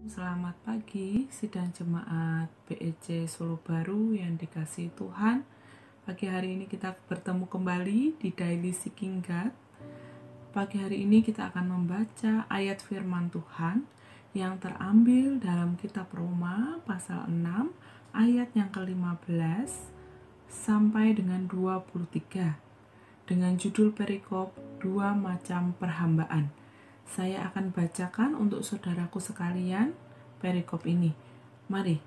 Selamat pagi, sidang jemaat BEC Solo Baru yang dikasihi Tuhan. Pagi hari ini kita bertemu kembali di Daily Seeking God. Pagi hari ini kita akan membaca ayat firman Tuhan yang terambil dalam kitab Roma pasal 6 ayat yang ke-15 sampai dengan 23 dengan judul perikop dua macam perhambaan. Saya akan bacakan untuk saudaraku sekalian perikop ini. Mari.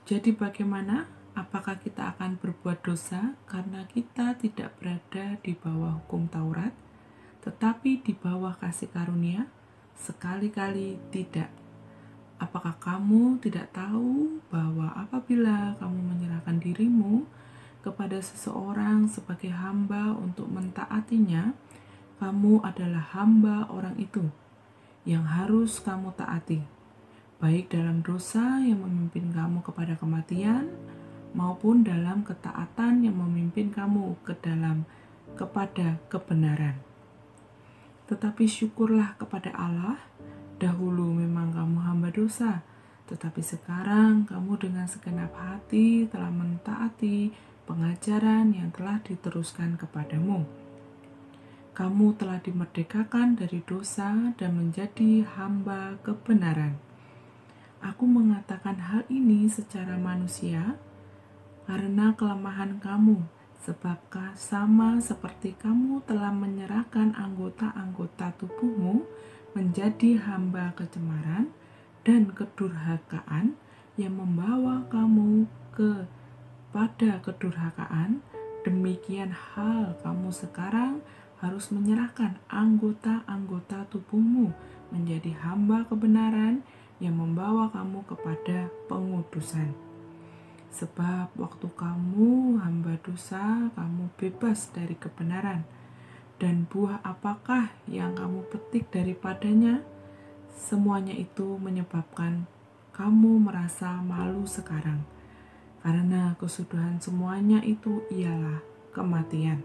Jadi bagaimana? Apakah kita akan berbuat dosa karena kita tidak berada di bawah hukum Taurat, tetapi di bawah kasih karunia? Sekali-kali tidak. Apakah kamu tidak tahu bahwa apabila kamu menyerahkan dirimu kepada seseorang sebagai hamba untuk mentaatinya, kamu adalah hamba orang itu yang harus kamu taati, baik dalam dosa yang memimpin kamu kepada kematian, maupun dalam ketaatan yang memimpin kamu kepada kebenaran. Tetapi syukurlah kepada Allah, dahulu memang kamu hamba dosa, tetapi sekarang kamu dengan segenap hati telah mentaati pengajaran yang telah diteruskan kepadamu. Kamu telah dimerdekakan dari dosa dan menjadi hamba kebenaran. Aku mengatakan hal ini secara manusia karena kelemahan kamu, sebab sama seperti kamu telah menyerahkan anggota-anggota tubuhmu menjadi hamba kecemaran dan kedurhakaan yang membawa kamu kepada kedurhakaan, demikian hal kamu sekarang harus menyerahkan anggota-anggota tubuhmu menjadi hamba kebenaran yang membawa kamu kepada pengudusan. Sebab waktu kamu hamba dosa, kamu bebas dari kebenaran. Dan buah apakah yang kamu petik daripadanya? Semuanya itu menyebabkan kamu merasa malu sekarang. Karena kesudahan semuanya itu ialah kematian.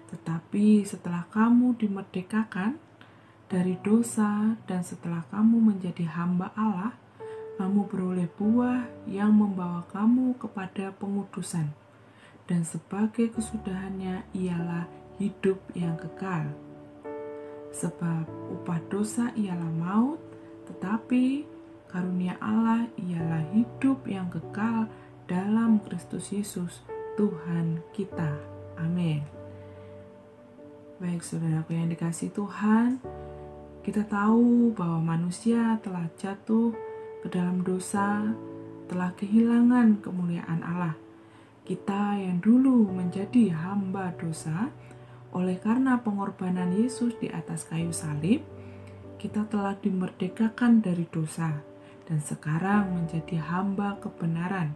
Tetapi setelah kamu dimerdekakan dari dosa dan setelah kamu menjadi hamba Allah, kamu beroleh buah yang membawa kamu kepada pengudusan. Dan sebagai kesudahannya ialah hidup yang kekal. Sebab upah dosa ialah maut, tetapi karunia Allah ialah hidup yang kekal dalam Kristus Yesus, Tuhan kita. Amin. Baik saudaraku yang dikasihi Tuhan, kita tahu bahwa manusia telah jatuh ke dalam dosa, telah kehilangan kemuliaan Allah. Kita yang dulu menjadi hamba dosa, oleh karena pengorbanan Yesus di atas kayu salib, kita telah dimerdekakan dari dosa dan sekarang menjadi hamba kebenaran.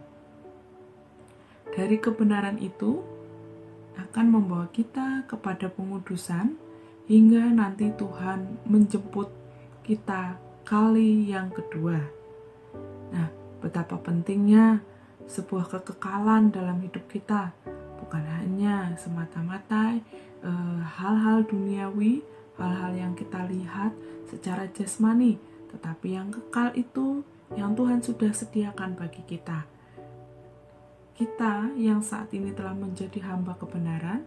Dari kebenaran itu akan membawa kita kepada pengudusan hingga nanti Tuhan menjemput kita kali yang kedua. Nah, betapa pentingnya sebuah kekekalan dalam hidup kita, bukan hanya semata-mata hal-hal duniawi, hal-hal yang kita lihat secara jasmani, tetapi yang kekal itu yang Tuhan sudah sediakan bagi kita. Kita yang saat ini telah menjadi hamba kebenaran,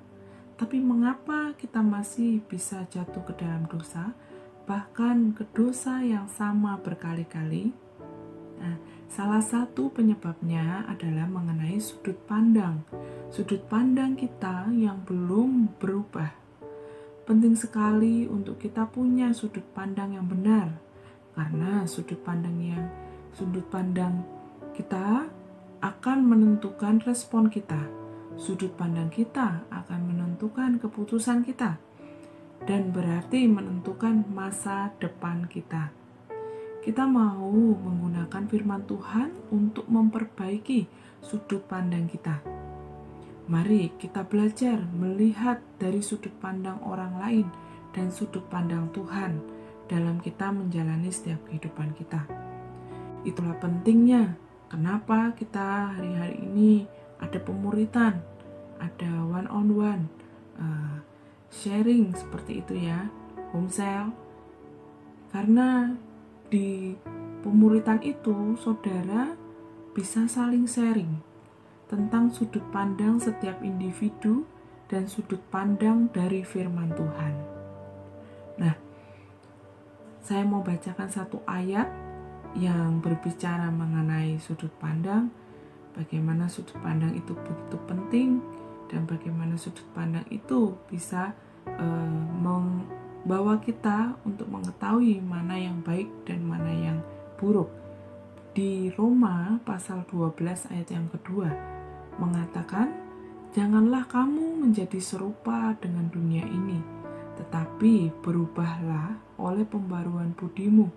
tapi mengapa kita masih bisa jatuh ke dalam dosa, bahkan ke dosa yang sama berkali-kali? Nah, salah satu penyebabnya adalah mengenai sudut pandang. Sudut pandang kita yang belum berubah. Penting sekali untuk kita punya sudut pandang yang benar, karena sudut pandang kita akan menentukan respon kita. Sudut pandang kita akan menentukan keputusan kita dan berarti menentukan masa depan kita. Kita mau menggunakan firman Tuhan untuk memperbaiki sudut pandang kita. Mari kita belajar melihat dari sudut pandang orang lain dan sudut pandang Tuhan dalam kita menjalani setiap kehidupan kita. Itulah pentingnya kenapa kita hari-hari ini ada pemuritan, ada one-on-one, sharing seperti itu ya, home cell. Karena di pemuritan itu saudara bisa saling sharing tentang sudut pandang setiap individu dan sudut pandang dari firman Tuhan. Nah, saya mau bacakan satu ayat yang berbicara mengenai sudut pandang, bagaimana sudut pandang itu begitu penting, dan bagaimana sudut pandang itu bisa membawa kita untuk mengetahui mana yang baik dan mana yang buruk. Di Roma pasal 12 ayat yang kedua mengatakan, "Janganlah kamu menjadi serupa dengan dunia ini, tetapi berubahlah oleh pembaruan budimu,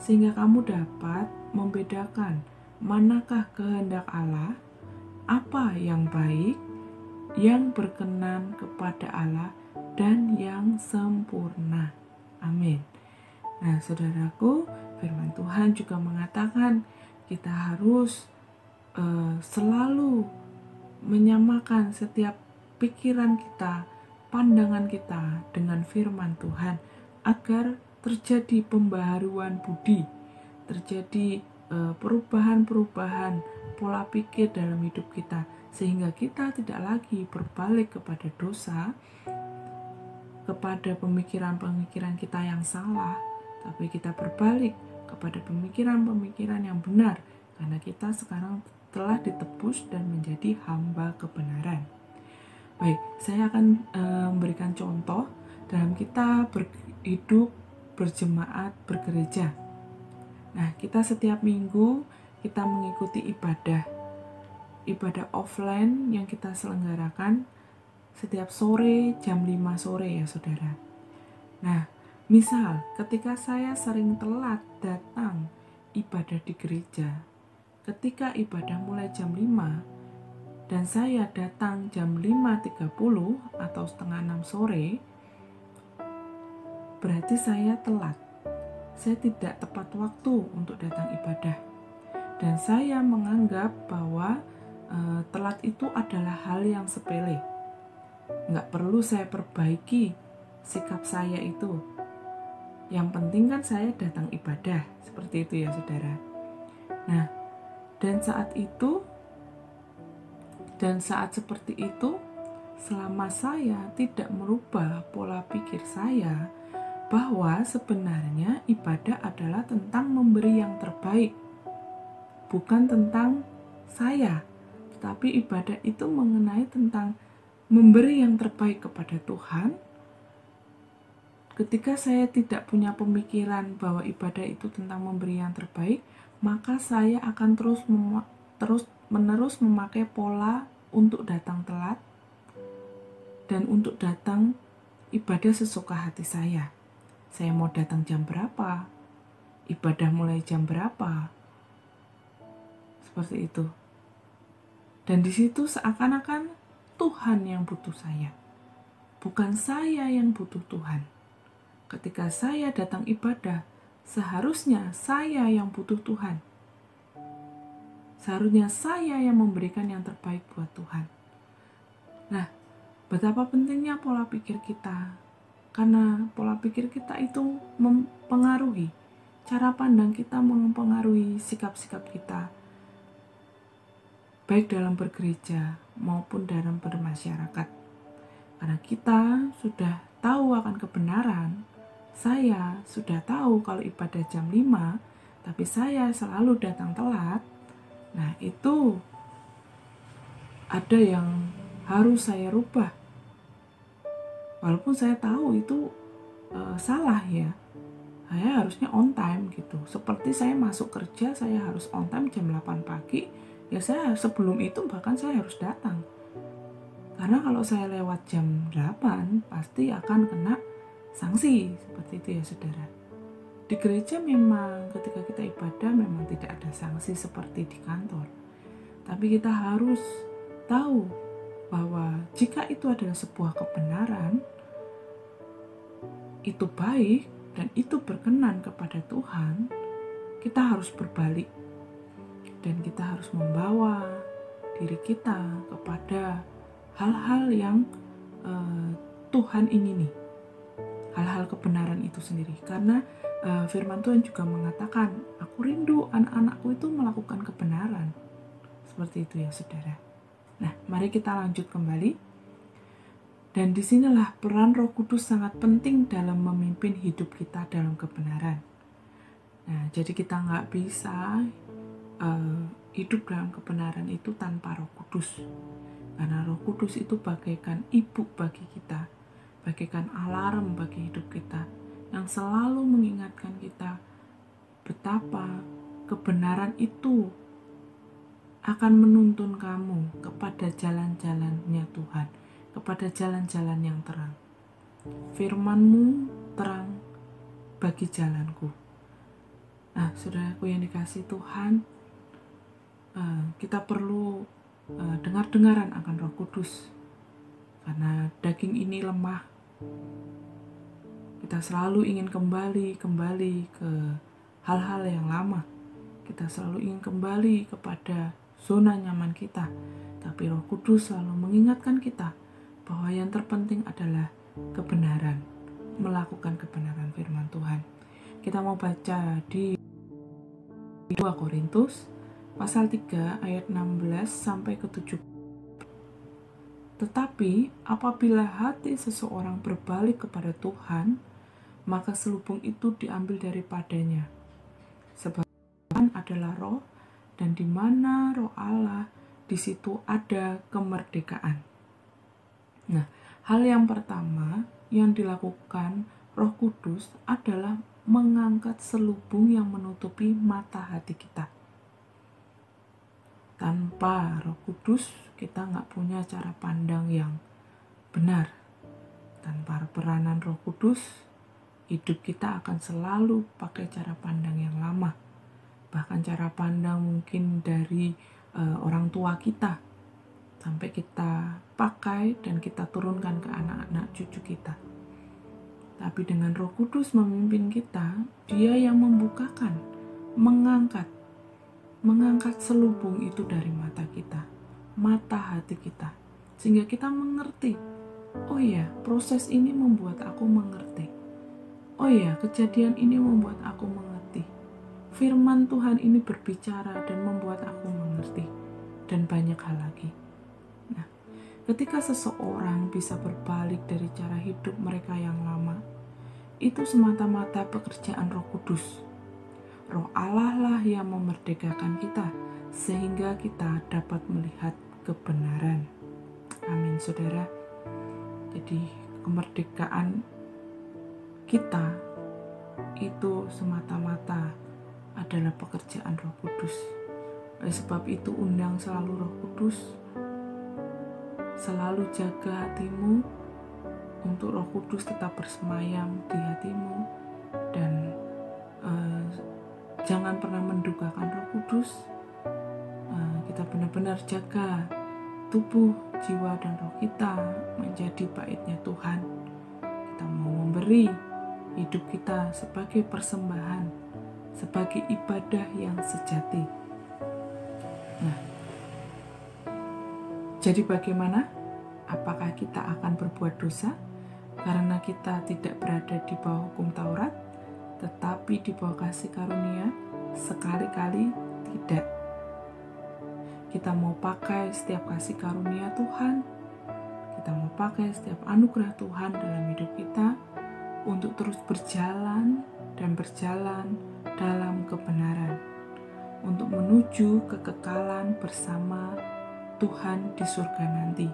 sehingga kamu dapat membedakan manakah kehendak Allah, apa yang baik, yang berkenan kepada Allah, dan yang sempurna." Amin. Nah, saudaraku, firman Tuhan juga mengatakan kita harus selalu menyamakan setiap pikiran kita, pandangan kita dengan firman Tuhan agar terjadi pembaharuan budi, terjadi perubahan-perubahan pola pikir dalam hidup kita, sehingga kita tidak lagi berbalik kepada dosa, kepada pemikiran-pemikiran kita yang salah, tapi kita berbalik kepada pemikiran-pemikiran yang benar, karena kita sekarang telah ditebus dan menjadi hamba kebenaran. Baik, saya akan memberikan contoh dalam kita hidup berjemaat, bergereja. Nah, kita setiap minggu kita mengikuti ibadah offline yang kita selenggarakan setiap sore jam 5 sore ya saudara. Nah, misal ketika saya sering telat datang ibadah di gereja, ketika ibadah mulai jam 5 dan saya datang jam 5.30 atau setengah 6 sore, berarti saya telat. Saya tidak tepat waktu untuk datang ibadah. Dan saya menganggap bahwa telat itu adalah hal yang sepele. Nggak perlu saya perbaiki sikap saya itu. Yang penting kan saya datang ibadah. Seperti itu ya saudara. Nah, dan saat seperti itu, selama saya tidak merubah pola pikir saya bahwa sebenarnya ibadah adalah tentang memberi yang terbaik, bukan tentang saya, tetapi ibadah itu mengenai tentang memberi yang terbaik kepada Tuhan. Ketika saya tidak punya pemikiran bahwa ibadah itu tentang memberi yang terbaik, maka saya akan terus-menerus memakai pola untuk datang telat dan untuk datang ibadah sesuka hati saya. Saya mau datang jam berapa, ibadah mulai jam berapa, seperti itu. Dan di situ seakan-akan Tuhan yang butuh saya, bukan saya yang butuh Tuhan. Ketika saya datang ibadah, seharusnya saya yang butuh Tuhan. Seharusnya saya yang memberikan yang terbaik buat Tuhan. Nah, betapa pentingnya pola pikir kita. Karena pola pikir kita itu mempengaruhi, cara pandang kita mempengaruhi sikap-sikap kita. Baik dalam bergereja maupun dalam bermasyarakat. Karena kita sudah tahu akan kebenaran, saya sudah tahu kalau ibadah jam 5, tapi saya selalu datang telat. Nah, itu ada yang harus saya rubah. Walaupun saya tahu itu salah ya. Saya harusnya on time gitu. Seperti saya masuk kerja, saya harus on time jam 8 pagi. Ya saya sebelum itu bahkan saya harus datang. Karena kalau saya lewat jam 8, pasti akan kena sanksi. Seperti itu ya saudara. Di gereja memang ketika kita ibadah memang tidak ada sanksi seperti di kantor. Tapi kita harus tahu bahwa jika itu adalah sebuah kebenaran, itu baik dan itu berkenan kepada Tuhan, kita harus berbalik. Dan kita harus membawa diri kita kepada hal-hal yang Tuhan ingini. Hal-hal kebenaran itu sendiri. Karena firman Tuhan juga mengatakan, aku rindu anak-anakku itu melakukan kebenaran. Seperti itu ya saudara. Nah, mari kita lanjut kembali. Dan disinilah peran Roh Kudus sangat penting dalam memimpin hidup kita dalam kebenaran. Nah, jadi kita nggak bisa hidup dalam kebenaran itu tanpa Roh Kudus. Karena Roh Kudus itu bagaikan ibu bagi kita, bagaikan alarm bagi hidup kita, yang selalu mengingatkan kita betapa kebenaran itu akan menuntun kamu kepada jalan-jalannya Tuhan, kepada jalan-jalan yang terang. Firman-Mu terang bagi jalanku. Nah, saudaraku yang dikasihi Tuhan, kita perlu dengar-dengaran akan Roh Kudus, karena daging ini lemah. Kita selalu ingin kembali ke hal-hal yang lama. Kita selalu ingin kembali kepada zona nyaman kita. Tapi Roh Kudus selalu mengingatkan kita bahwa yang terpenting adalah kebenaran, melakukan kebenaran firman Tuhan. Kita mau baca di 2 Korintus pasal 3 ayat 16 sampai ke 7. Tetapi apabila hati seseorang berbalik kepada Tuhan, maka selubung itu diambil daripadanya. Sebab Tuhan adalah roh, dan di mana roh Allah, di situ ada kemerdekaan. Nah, hal yang pertama yang dilakukan Roh Kudus adalah mengangkat selubung yang menutupi mata hati kita. Tanpa Roh Kudus, kita nggak punya cara pandang yang benar. Tanpa peranan Roh Kudus, hidup kita akan selalu pakai cara pandang yang lama. Bahkan cara pandang mungkin dari orang tua kita, sampai kita pakai dan kita turunkan ke anak-anak cucu kita. Tapi dengan Roh Kudus memimpin kita, Dia yang membukakan, mengangkat selubung itu dari mata kita, mata hati kita, sehingga kita mengerti, oh iya, proses ini membuat aku mengerti. Oh iya, kejadian ini membuat aku mengerti. Firman Tuhan ini berbicara dan membuat aku mengerti. Dan banyak hal lagi. Nah, ketika seseorang bisa berbalik dari cara hidup mereka yang lama, itu semata-mata pekerjaan Roh Kudus. Roh Allah lah yang memerdekakan kita, sehingga kita dapat melihat kebenaran. Amin, saudara. Jadi, kemerdekaan kita itu semata-mata adalah pekerjaan Roh Kudus. Oleh sebab itu, undang selalu Roh Kudus, selalu jaga hatimu untuk Roh Kudus tetap bersemayam di hatimu, dan jangan pernah mendukakan Roh Kudus. Kita benar-benar jaga tubuh, jiwa, dan roh kita menjadi baitnya Tuhan. Kita mau memberi hidup kita sebagai persembahan, sebagai ibadah yang sejati. Nah, jadi bagaimana? Apakah kita akan berbuat dosa karena kita tidak berada di bawah hukum Taurat, tetapi di bawah kasih karunia? Sekali-kali tidak. Kita mau pakai setiap kasih karunia Tuhan, kita mau pakai setiap anugerah Tuhan dalam hidup kita untuk terus berjalan dalam kebenaran, untuk menuju kekekalan bersama Tuhan di surga nanti.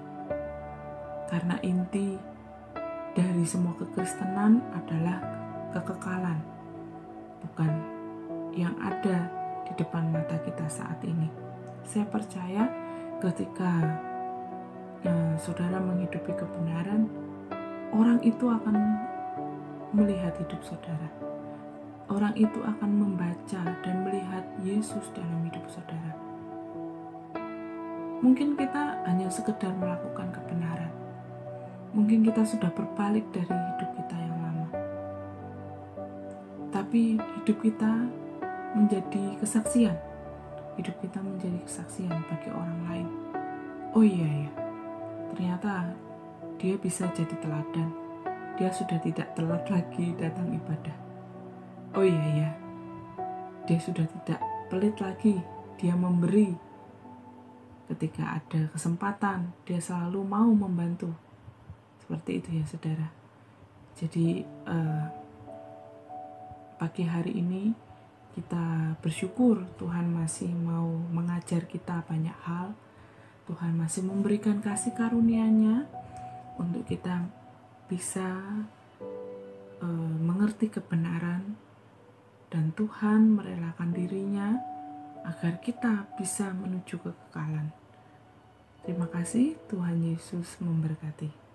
Karena inti dari semua kekristenan adalah kekekalan, bukan yang ada di depan mata kita saat ini. Saya percaya ketika saudara menghidupi kebenaran, orang itu akan melihat hidup saudara. Orang itu akan membaca dan melihat Yesus dalam hidup saudara. Mungkin kita hanya sekedar melakukan kebenaran. Mungkin kita sudah berbalik dari hidup kita yang lama. Tapi hidup kita menjadi kesaksian. Hidup kita menjadi kesaksian bagi orang lain. Oh iya ya, ternyata dia bisa jadi teladan. Dia sudah tidak telat lagi datang ibadah. Oh iya ya, dia sudah tidak pelit lagi, dia memberi. Ketika ada kesempatan, dia selalu mau membantu. Seperti itu ya saudara. Jadi pagi hari ini kita bersyukur Tuhan masih mau mengajar kita banyak hal. Tuhan masih memberikan kasih karunia-Nya untuk kita bisa mengerti kebenaran, dan Tuhan merelakan dirinya agar kita bisa menuju kekekalan. Terima kasih, Tuhan Yesus memberkati.